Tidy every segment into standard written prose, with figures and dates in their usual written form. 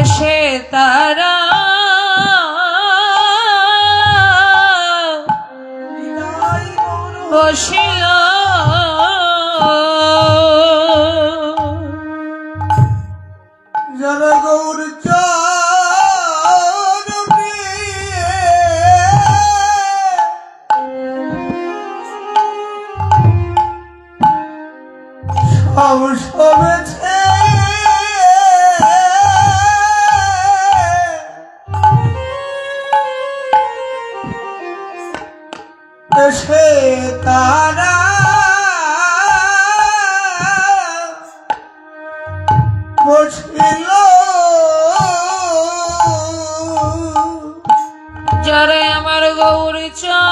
এসে তারা বসিল যারা গৌর সব সবেছে এসে তারা বসিল যারা আমার গৌর চরণে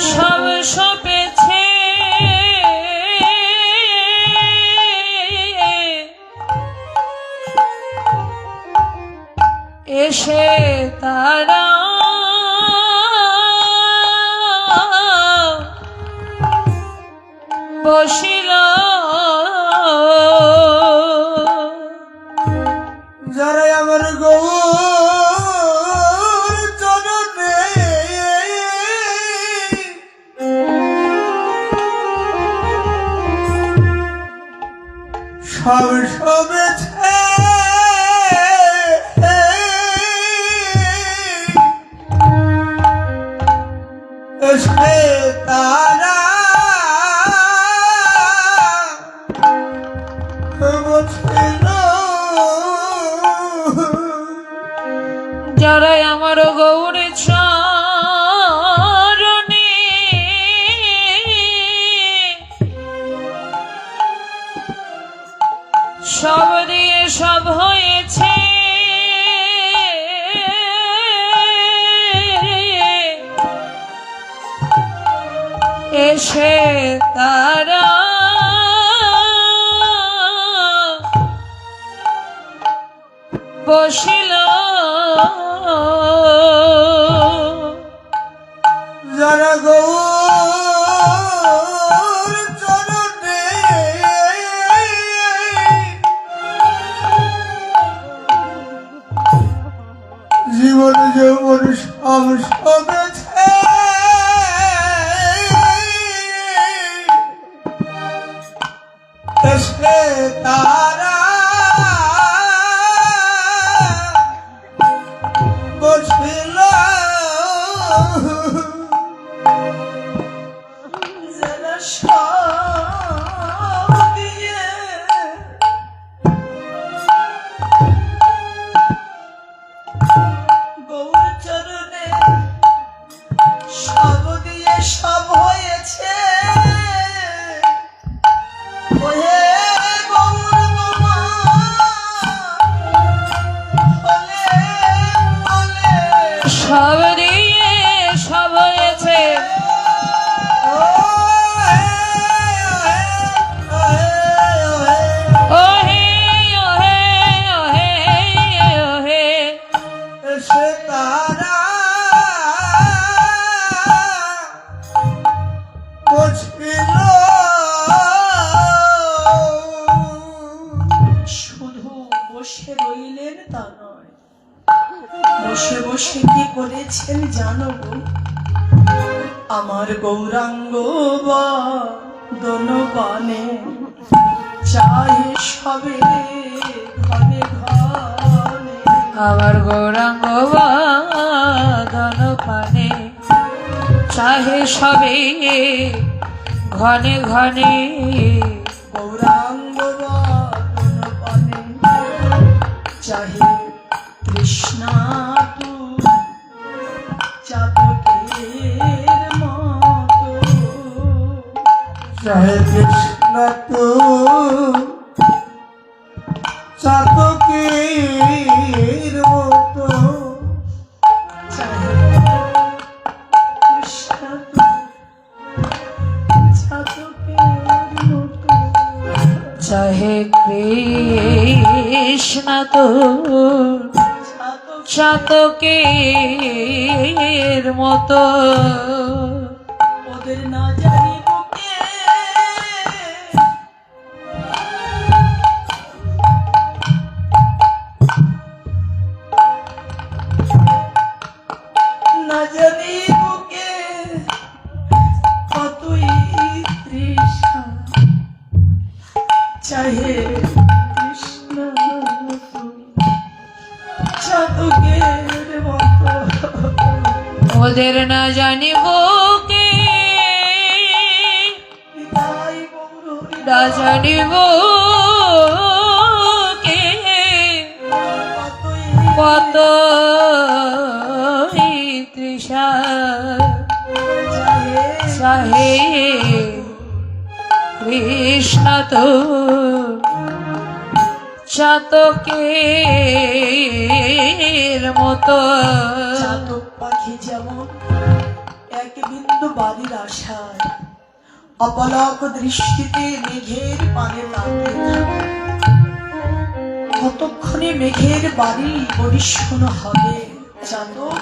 সব সপেছে এসে তারা বসিল যারা আমার গৌর চরণে সব সবেছে এসে তারা বসিল যারা আমার গৌর চরণে সব দিয়ে সব হয়েছে এসে তারা বসিল যারা গৌর চরণে জীবন যৌবন সব সবেছে এসে তারা বসিল যারা সব দিয়ে গৌর চরণে সব দিয়ে সব হয়েছে ওহে গৌর মামা বলে বলে সব দিয়ে সব হয়েছে ওহে ওহে ওহে ওহে এসে তারা বসিল শুধু বসে রইলেন তা নয়, বসে বসে কি করেছেন জানো গো? আমার গৌরাঙ্গ দনপানে চাই সবে ঘনে ঘনে আমার গৌরাঙ্গ বাদন পানে চাহে সবে ঘনে ঘনে গৌরাঙ্গ দনপানে চাহে তৃষ্ণা তু চাতকের মতো চাহে তৃষ্ণা তু চাতকের মতো চাহে তৃষ্ণা তু চাতকের মতো চাহে কৃষ্ণ তো চাতকের মতো ওদের না জানিব কে, না জানিব কে কতই তৃষা চাহে কৃষ্ণ চাতকের মতো। ওদের না জানিব কে, হৃদয় গৌর না জানিব কে, কত তৃষা চাহে কৃষ্ণ তো চাতকের মতো। চাতক পাখি যেমন এক বিন্দু বাড়ির আশায় অপলক দৃষ্টিতে মেঘের পানে তাকিয়ে থাকে, কতক্ষণে মেঘের বাড়ি পরিষ্কার হবে, চাতক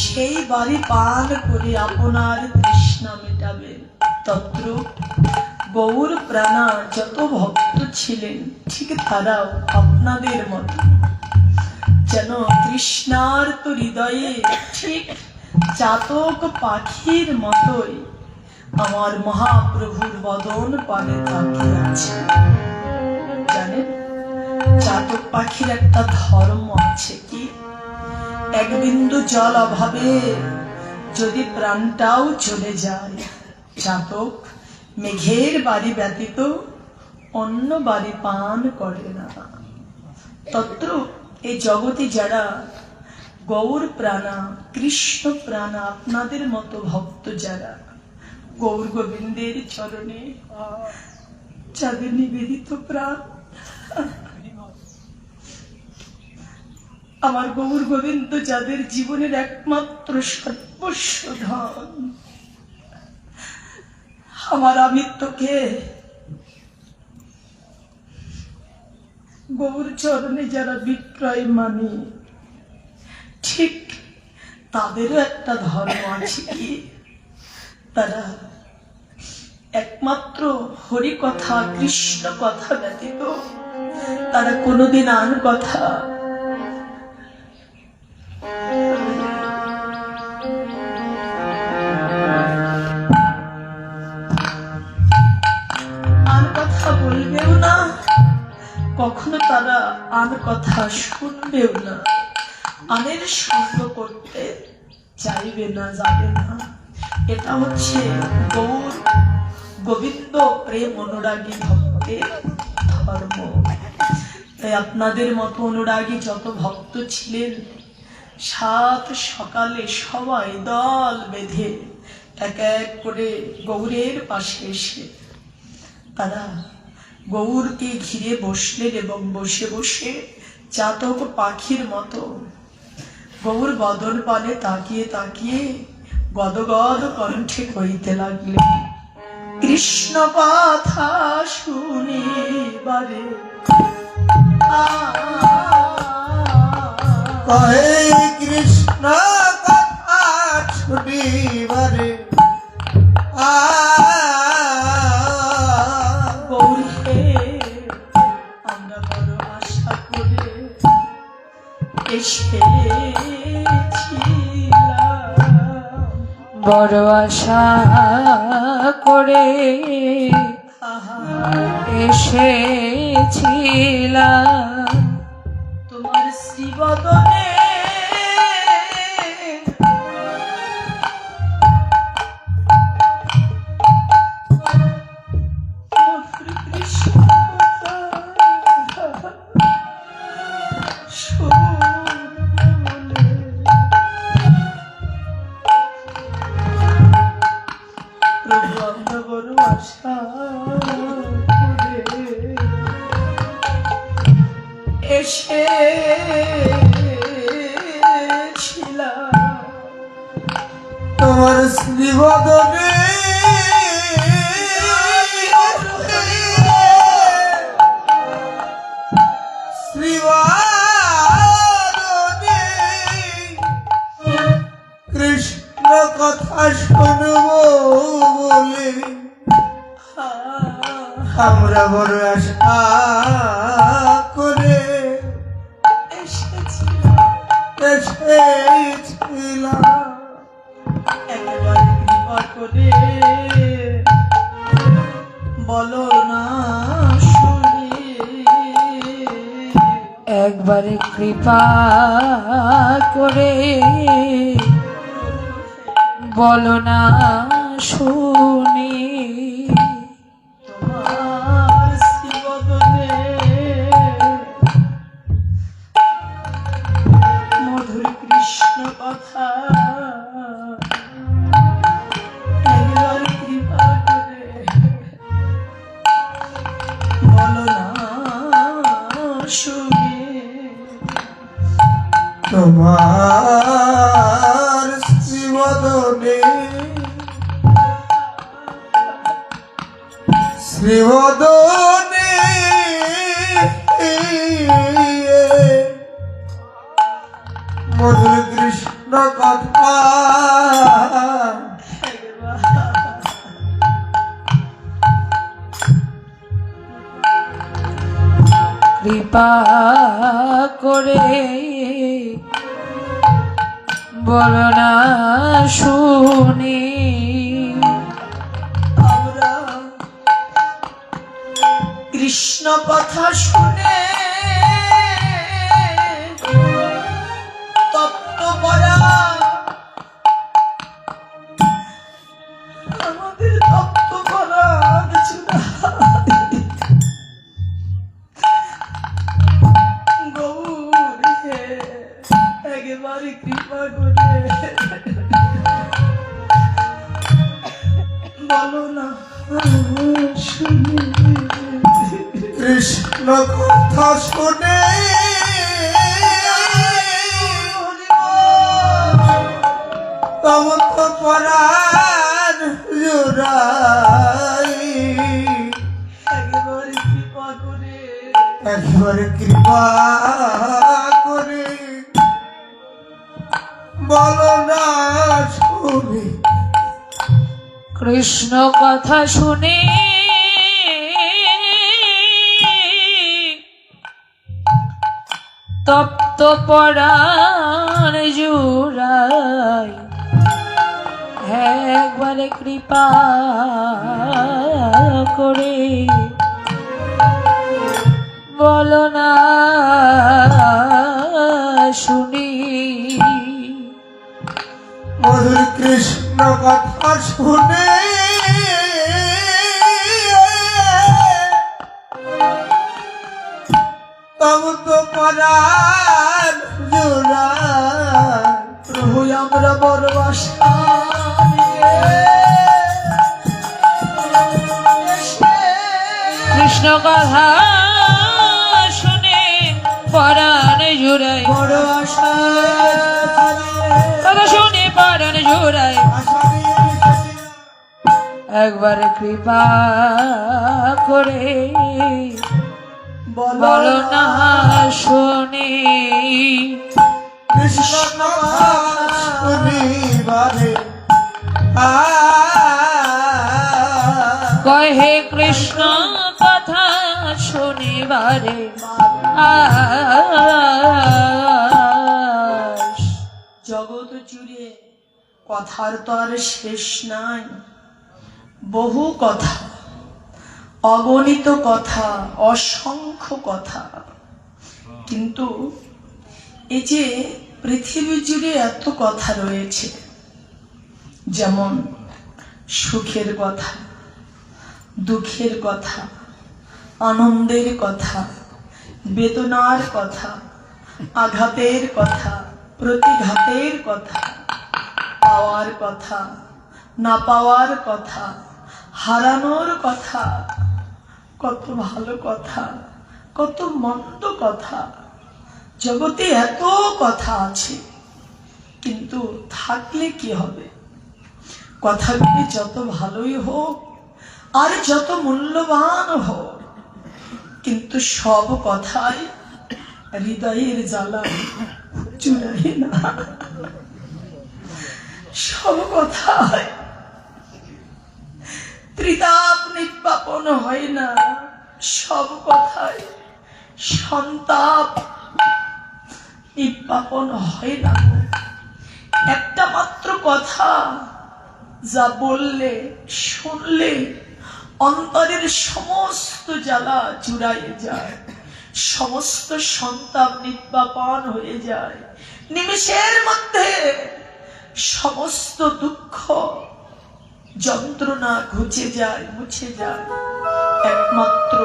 সেই বাড়ি পান করে আপনার তৃষ্ণা মেটাবে। তত্র গৌর প্রাণা যত ভক্ত ছিলেন ঠিক তারাও আপনাদের মতো যেন তৃষ্ণার্ত হৃদয়ে ঠিক চাতক পাখির মতোই আমার মহাপ্রভুর বদন পানে তাকিয়ে আছে। জানেন, চাতক পাখির একটা ধর্ম আছে কি, এক বিন্দু জল অভাবে যদি প্রাণটাও চলে যায়, চাতক মেঘের বাড়ি ব্যতীত অন্য বাড়ি পান করে না। তত্র এই জগতে যারা গৌর প্রাণা কৃষ্ণ প্রাণা আপনাদের মতো ভক্ত যারা গৌর গোবিন্দের চরণে যাদের নিবেদিত প্রাণ, আমার গৌর গোবিন্দ যাদের জীবনের একমাত্র সর্বস্ব ধন, আমার আমৃত্যুকে গৌর চরণে যারা বিক্রয় মানে, ঠিক তাদেরও একটা ধর্ম আছে কি, তারা একমাত্র হরি কথা কৃষ্ণ কথা ব্যতীত তারা কোনোদিন আন কথা বলবেও না, কখনো তারা আন কথা শুনবেও না, আনের সঙ্গ করতে চাইবে না, যাবে না। এটা হচ্ছে গৌর গোবিন্দ প্রেম অনুরাগী ভক্তের ধর্ম। তাই আপনাদের মতো অনুরাগী যত ভক্ত ছিলেন, সাত সকালে সবাই দল বেঁধে এক এক করে গৌরের পাশে এসে তারা গৌরকে ঘিরে বসলেন এবং বসে বসে চাতক পাখির মতো গৌর বদন পানে তাকিয়ে তাকিয়ে গদগদ কণ্ঠে কইতে লাগলেন, কৃষ্ণ কথা শুনিবারে কহে কৃষ্ণ কথা শুনিবারে গৌরীকে আমরা বড় আশা করে এসেছিলাম, বড় আশা করে এসেছিলাম, তোমার শ্রীবদনে প্রভু আমরা বড় আশা এসেছিলাম, তোমার শ্রীবদনে শ্রীবদনে কৃষ্ণ কথা শুনব বলে আমরা বড় আশা করে এসেছিলাম। একেবারে কৃপা করে বলো না শুনি, একবারে কৃপা করে বলো না শুনি। তোমার শ্রীবদনে মধুর কৃষ্ণ কথা একবার কৃপা করে বলো না শুনি। তোমার শ্রীবদনে শ্রীবদনে মধুর কৃষ্ণ কথা কৃপা করে বলো না শুনি। আমরা কৃষ্ণ কথা শুনে তত্ত্বপরা আমাদের তত্ত্বপরা গৌর হে একেবারে কৃপা করে বলো না শুনি। কৃষ্ণ কথা শুনে তমত পরাণ জোড়াই একেবারে কৃপা করে একবারে কৃপা করে বলো না শুনি। কৃষ্ণ কথা শুনে তপ্ত পরাণ জুড়াই, একবারে কৃপা করে বলো না শুনি। মধুর কৃষ্ণ কথা শুনে তমত পরাণ জোড়াই প্রভু আমরা বড় আশা নিয়ে কৃষ্ণ কথা শুনে পরাণ জুড়াই, বড় আশা কথা শুনে পরাণ জুড়াই, আশা নিয়ে এসেছিলাম। একবারে কৃপা করে বলো বলো না শুনি। কৃষ্ণ কথা শুনিবারে কহে কৃষ্ণ কথা শুনিবারে আস। জগৎ জুড়ে কথার তো আর শেষ নাই, বহু কথা, অগণিত কথা, অসংখ্য কথা। কিন্তু এই যে পৃথিবী জুড়ে এত কথা রয়েছে, যেমন সুখের কথা, দুঃখের কথা, আনন্দের কথা, বেদনার কথা, আঘাতের কথা, প্রতিঘাতের কথা, পাওয়ার কথা, না পাওয়ার কথা, হারানোর কথা, কত ভালো কথা, কত মন্দ কথা। জগতে এত কথা আছে, কিন্তু থাকলে কি হবে? কথাগুলি যত ভালোই হোক আর যত মূল্যবান হোক, কিন্তু সব কথাই হৃদয়ের জ্বালা চুরাই না। সব কথায় ত্রিতাপ নির্বাপন হয় না, সব কথায় সন্তাপ নির্বাপন হয় না। একটা মাত্র কথা যা বললে শুনলে অন্তরের সমস্ত জ্বালা জুড়াইয়ে যায়, সমস্ত সন্তাপ নির্বাপন হয়ে যায়, নিমেষের মধ্যে সমস্ত দুঃখ যন্ত্রণা ঘুচে যায়, মুছে যায়। একমাত্র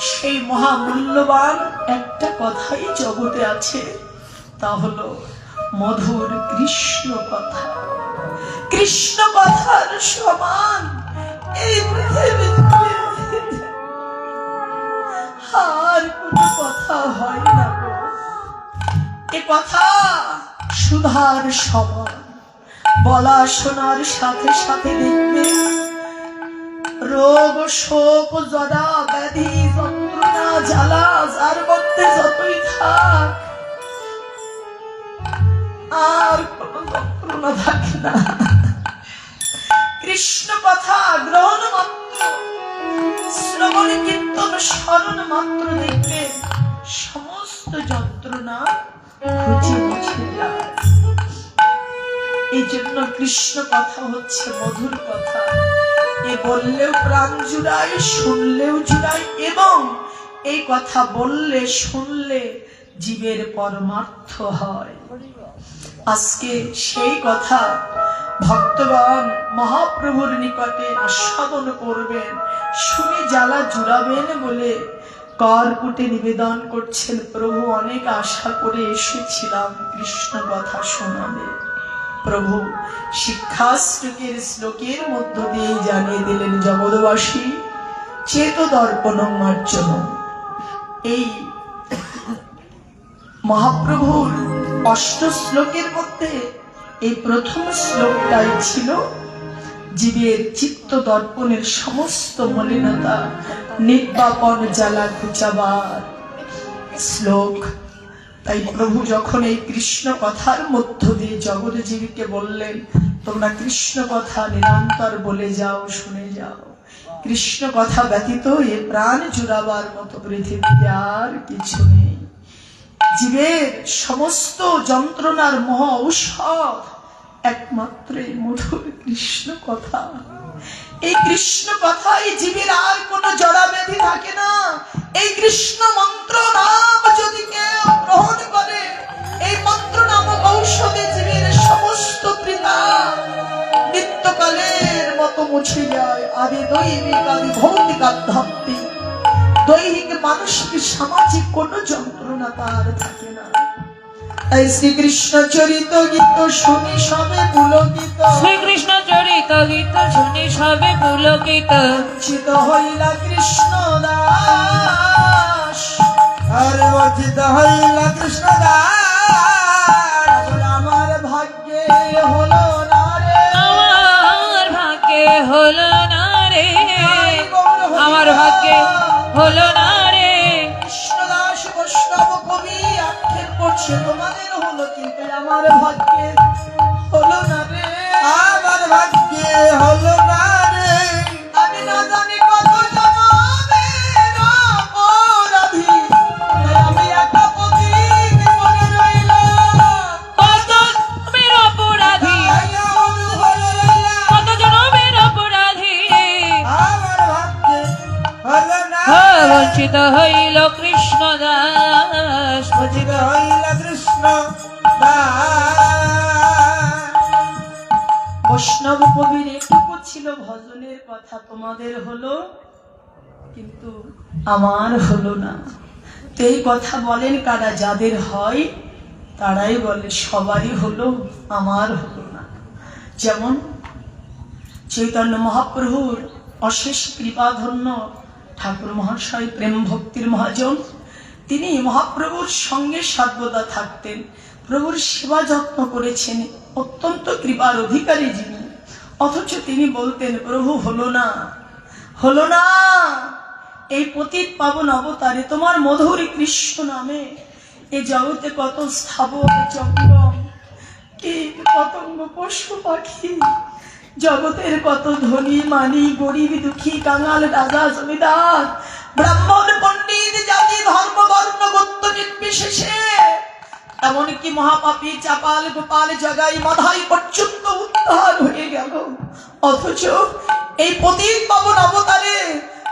সেই মহামূল্যবান একটা কথাই জগতে আছে, তা হলো মধুর কৃষ্ণ কথা। কৃষ্ণ কথার সমান এই পৃথিবীতে আর কোনো কথা হয় না গো। এ কথা সুধার সমান, বলা শোনার সাথে সাথে দেখবে রোগ শোক জরা ব্যাধি যন্ত্রণা জ্বালা যার মধ্যে যতই থাক আর কোন যন্ত্রণা থাকে না। কৃষ্ণ কথা গ্রহণ মাত্র, শ্রবণ কীর্তন স্মরণ মাত্র দেখবে সমস্ত যন্ত্রণা ঘুচে মুছে যায়। এই জন্য কৃষ্ণ কথা হচ্ছে মধুর কথা। এ বললেও প্রাণ জুড়ায়, শুনলেও জুড়ায়, এবং এই কথা বললে শুনলে জীবের পরমার্থ হয়। আজকে সেই কথা ভক্তগণ মহাপ্রভুর নিকটে আস্বাদন করবেন, শুনে জ্বালা জুড়াবেন বলে করকুটে নিবেদন করছেন। প্রভু অনেক আশা করে এসেছিলাম কৃষ্ণ কথা শোনাবে। প্রভু শিক্ষাশ্লোকের শ্লোকের মধ্য দিয়ে জানিয়ে দিলেন, জগৎবাসী চেত দর্পণং মার্জনম। এই মহাপ্রভুর অষ্ট শ্লোকের মধ্যে এই প্রথম শ্লোকটাই ছিল জীবের চিত্ত দর্পণের সমস্ত মলিনতা নির্বাপন, জ্বালা ঘুচাবার শ্লোক। তাই প্রভু যখন এই কৃষ্ণ কথার মধ্য দিয়ে জগৎজীবীকে বললেন, তোমরা কৃষ্ণ কথা নিরন্তর বলে যাও, শুনে যাও। কৃষ্ণ কথা ব্যতীত এ প্রাণ জুড়াবার মতো পৃথিবীতে আর কিছু নেই। জীবের সমস্ত যন্ত্রণার মহা ঔষধ একমাত্র এই মধুর কৃষ্ণ কথা। এই কৃষ্ণ কথাই জীবের আর কোনো জড়া ব্যাধি থাকে না। এই কৃষ্ণ মন্ত্র নাম যদি কেউ গ্রহণ করে, এই মন্ত্র নামক ঔষধে জীবের সমস্ত পীড়া নিত্যকালের মতো মুছে যায়। আদি দৈবিক আদি ভৌতিক আধ্যাত্মিক দৈহিক মানসিক সামাজিক কোনো যন্ত্রণা তার থাকে না। তাই শ্রীকৃষ্ণ চরিত গীত শুনি সবে পুলকিত, শ্রীকৃষ্ণ চরিত গীত শুনি সবে পুলকিত, চিত হইলা কৃষ্ণ দাস, আর বর্জিত হইল কৃষ্ণ দাস। আমার ভাগ্যে হলো না রে, আমার ভাগ্যে হলো না রে, আমার ভাগ্যে হলো না রে। কৃষ্ণদাস বৈষ্ণব কবি আক্ষেপ করছে তোমাদের হলো, কিন্তু আমার ভাগ্যে হলো না রে, আমার ভাগ্যে হলো না রে। আমি না জানি কত জনমের অপরাধী, তাই আমি একা পথিক মনে রইলাম। কত জনমের অপরাধী, কত জনমের অপরাধী, আমার ভাগ্যে হলো না বঞ্চিত হইল কৃষ্ণ দাস, বঞ্চিত হইল কৃষ্ণ দাস। বৈষ্ণব কবির এটুকু ছিল ভজনের কথা, তোমাদের হলো কিন্তু আমার হলো না। তো এই কথা বলেন কারা? যাদের হয় তারাই বলে সবারই হলো, আমার হলো না। যেমন চৈতন্য মহাপ্রভুর অশেষ কৃপাধন্য ঠাকুর মহাশয় প্রেম ভক্তির মহাজন, তিনি মহাপ্রভুর সঙ্গে সর্বদা থাকতেন, প্রভুর সেবা যত্ন করেছেন, অত্যন্ত কৃপার অধিকারী যিনি। অথচ তিনি বলতেন, প্রভু হলো না, হলো না। এই পতিত পাবন অবতারে তোমার মধুর কৃষ্ণ নামে এ জগতে কত স্থাবর জঙ্গম, কীট পতঙ্গ পশু পাখি, জগতের কত ধনী মানি গরিব দুঃখী কাঙাল রাজা জমিদার ব্রাহ্মণ পণ্ডিত জাতি ধর্ম বর্ণ গোত্র নির্বিশেষে এমনকি মহাপাপী চাপাল গোপাল জগাই মাধাই পর্যন্ত উদ্ধার হয়ে গেল। অথচ এই পতিত পাবন অবতারে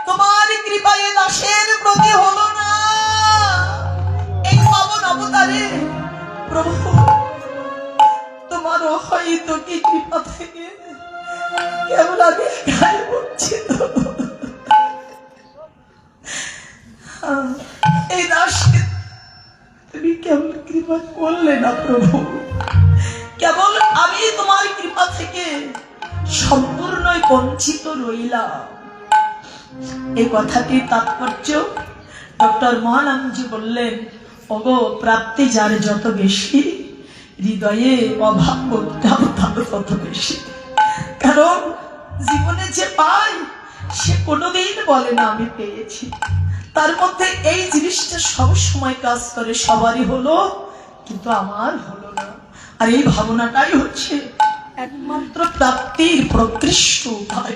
তোমার কৃপায় দাসের প্রতি হলো না। এই পাবন অবতারে প্রভু তোমারও হয়তো কি কৃপা থেকে কেমন আমি গায়ে উঠছি তো। এই দাসকে তুমি কেমন কৃপা করলে না প্রভু। কেবল আমি তোমার কৃপা থেকে সম্পূর্ণ বঞ্চিত রইলাম। এই কথাটির তাৎপর্য ডক্টর মহানামজি বললেন, ওগো প্রাপ্তি যার যত বেশি, হৃদয়ে অভাব বোধটাও তার তত বেশি। কারণ জীবনে যে পায় সে কোনোদিন বলে না আমি পেয়েছি। তার মধ্যে এই জিনিসটা সব সময় কাজ করে, সবারই হলো কিন্তু আমার হলো না। আর এই ভাবনাটাই হচ্ছে একমাত্র প্রাপ্তির প্রকৃষ্ট উপায়।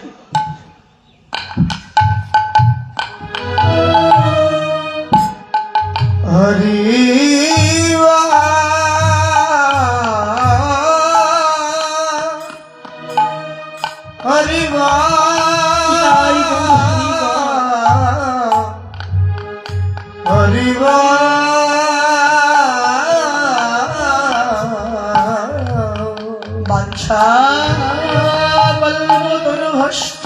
বাঞ্ছা কল্পতরুভশ্চ